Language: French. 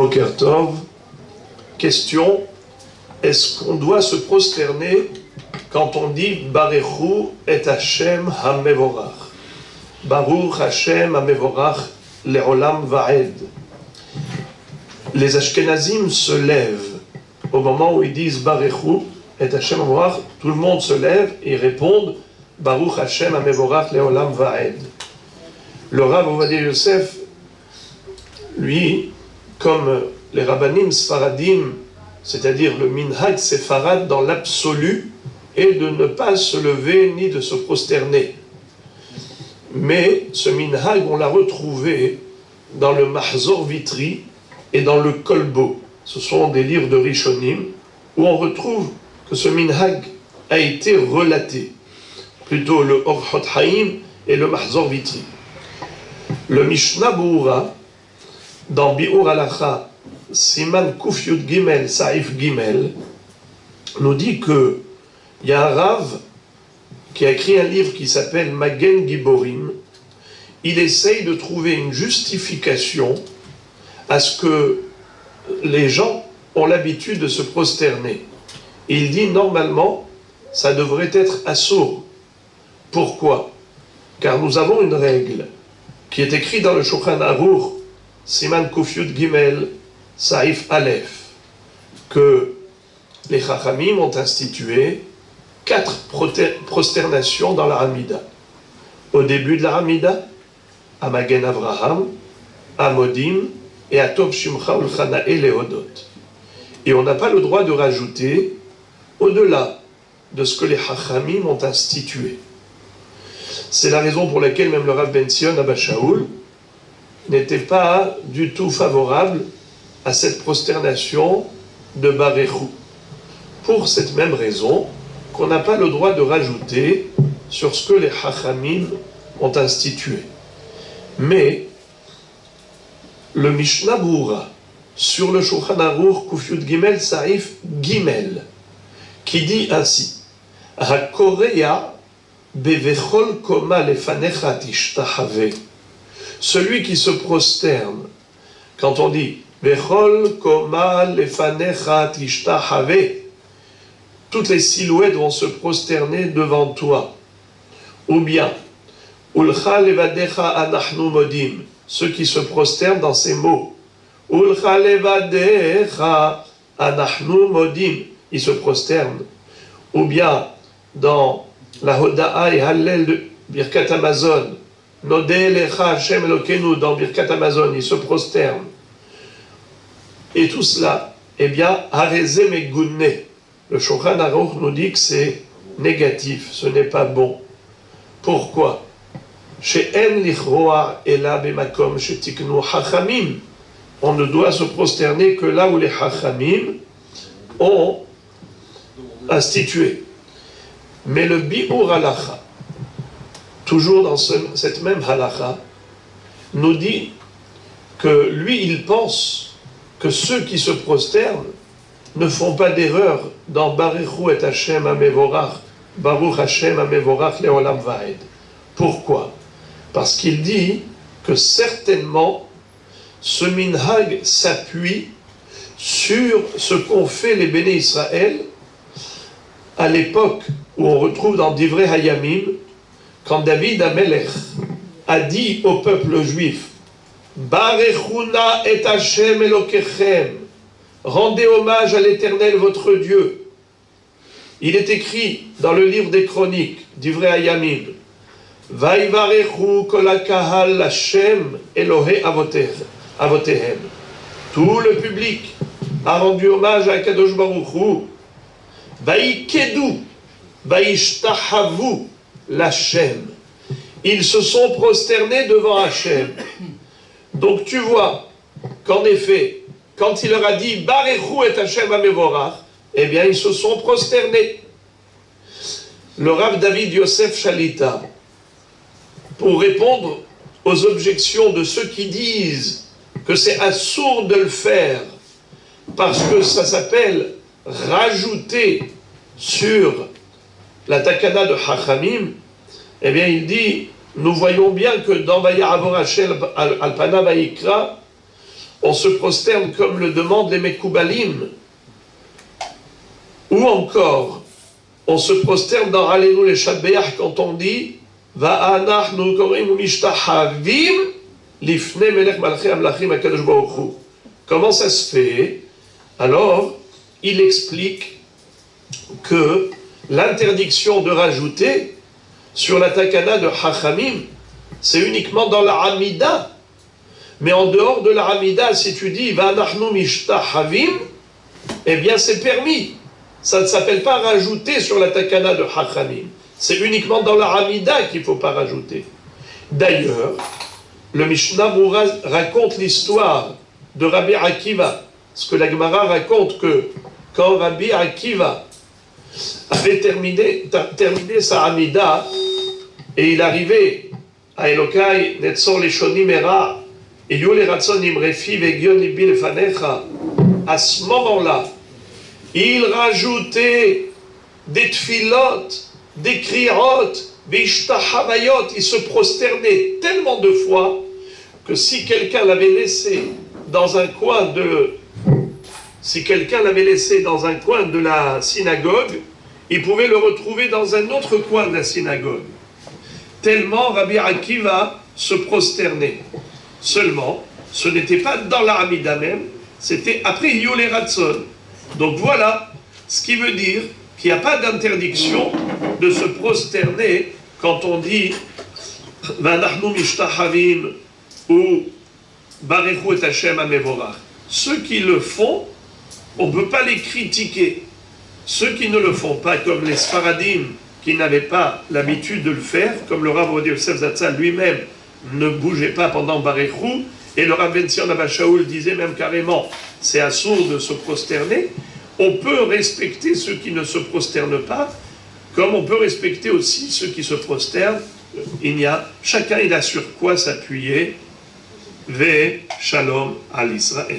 Boker Tov. Question, est-ce qu'on doit se prosterner quand on dit Barechu et Hashem HaMevorach? Baruch Hashem HaMevorach Le'olam Va'ed. Les Ashkenazim se lèvent au moment où ils disent Barechu et Hashem HaMevorach, tout le monde se lève et répondent Baruch Hashem HaMevorach Le'olam Va'ed. Le Rav Ovadia Yosef, lui, comme les Rabbanim Sfaradim, c'est-à-dire le Minhag Séfarad dans l'absolu, est de ne pas se lever ni de se prosterner. Mais ce Minhag, on l'a retrouvé dans le Mahzor Vitri et dans le Kolbo. Ce sont des livres de Rishonim où on retrouve que ce Minhag a été relaté. Plutôt le Orchot Haïm et le Mahzor Vitri. Le Mishnah Boura, dans Bi'ur Halacha, Siman Kuf Yud Gimel, Saïf Gimel, nous dit que il y a un Rav qui a écrit un livre qui s'appelle Magen Giborim. Il essaye de trouver une justification à ce que les gens ont l'habitude de se prosterner. Il dit normalement, ça devrait être assourd. Pourquoi? Car nous avons une règle qui est écrite dans le Shulchan Aruch, Siman Kuf Yud Gimel, Saïf Aleph, que les Chachamim ont institué 4 prosternations dans la Hamida. Au début de la Hamida, à Magen Avraham, à Modim et à Tov Shimcha Ulchana et Lehodot. Et on n'a pas le droit de rajouter au-delà de ce que les Chachamim ont institué. C'est la raison pour laquelle même le Rav Ben Sion Abba Shaul n'était pas du tout favorable à cette prosternation de Barechu. Pour cette même raison qu'on n'a pas le droit de rajouter sur ce que les Chachamim ont institué. Mais le Mishnah Boura sur le Shulchan Aruch Kuf Yud Gimel Saïf Gimel qui dit ainsi HaKorea Bevechol Koma Lefanecha Tishtahave. Celui qui se prosterne, quand on dit Vechol Koma Lefanecha Tishtahave, toutes les silhouettes vont se prosterner devant toi. Ou bien, Ulcha levadecha anachnu modim, ceux qui se prosternent dans ces mots. Ulcha levadecha anachnu modim, ils se prosternent. Ou bien, dans la Hoda'a et Hallel de Birkat Amazon, Nodeh lecha Hashem Elokenu, dans Birkat Amazon, ils se prosternent. Et tout cela, eh bien, Hareze Megunne. Le Shulchan Aruch nous dit que c'est négatif, ce n'est pas bon. Pourquoi? On ne doit se prosterner que là où les Chachamim ont institué. Mais le Bi'ur Halacha, toujours dans cette même Halacha, nous dit que lui, il pense que ceux qui se prosternent ne font pas d'erreur dans Barechu et Hashem HaMevorach, Baruch Hashem HaMevorach Le'olam Va'ed. Pourquoi? Parce qu'il dit que certainement ce minhag s'appuie sur ce qu'ont fait les Béné Israël à l'époque où on retrouve dans Divrei Hayamim, quand David Amelech a dit au peuple juif Barechuna et Hashem Elokechem, rendez hommage à l'Éternel votre Dieu. Il est écrit dans le livre des Chroniques, Divrei Hayamim, Vaivarechu kol hakahal Hashem Elohe avotehem. Tout le public a rendu hommage à Kadosh Baruch Hu. Vaikedu, vaishtahavu l'Hashem. Ils se sont prosternés devant Hashem. Donc tu vois qu'en effet, quand il leur a dit Barechu et Hashem HaMevorach, eh bien ils se sont prosternés. Le Rav David Yosef Shalita, pour répondre aux objections de ceux qui disent que c'est assourd de le faire parce que ça s'appelle rajouter sur la takana de Chachamim, eh bien il dit, nous voyons bien que dans Vaya'avor Hashem al-Pana Vayikra, on se prosterne comme le demandent les Mekoubalim, ou encore, on se prosterne dans Allélu les Shabbeach quand on dit Va'anachnu korim mishtachavim lifne melech malchei amlachim hakadosh baruch hu. Comment ça se fait? Alors, il explique que l'interdiction de rajouter sur la takana de Chachamim, c'est uniquement dans la Hamida. Mais en dehors de la Hamida, si tu dis Va'anachnu mishtachavim, eh bien c'est permis. Ça ne s'appelle pas rajouter sur la takana de Chachamim. C'est uniquement dans la Hamida qu'il ne faut pas rajouter. D'ailleurs, le Mishnah Moura raconte l'histoire de Rabbi Akiva. Parce que la Gemara raconte que quand Rabbi Akiva avait terminé sa Hamida, et il arrivait à Elokai, Netzor Leshonim Era, et Yule Ratsonim Refi Vegion Libi Lefanecha, à ce moment-là, il rajoutait des tfilotes, des kriot, des ishtahavayot, il se prosternait tellement de fois que si quelqu'un l'avait laissé dans un coin de la synagogue, il pouvait le retrouver dans un autre coin de la synagogue. Tellement Rabbi Akiva se prosternait. Seulement, ce n'était pas dans la Hamida même, c'était après Yule Ratson. Donc voilà, ce qui veut dire qu'il n'y a pas d'interdiction de se prosterner quand on dit Va'anachnu mishtachavim ou Barechu et Hashem hamevorach. Ceux qui le font, on ne peut pas les critiquer. Ceux qui ne le font pas, comme les Sfaradim qui n'avaient pas l'habitude de le faire, comme le Rav Ovadia Yosef Zatzal lui-même ne bougeait pas pendant Barechu, et le Rav Ben Zion Abba Shaul disait même carrément c'est assourd de se prosterner. On peut respecter ceux qui ne se prosternent pas, comme on peut respecter aussi ceux qui se prosternent. Chacun il a sur quoi s'appuyer. Ve Shalom al Israël.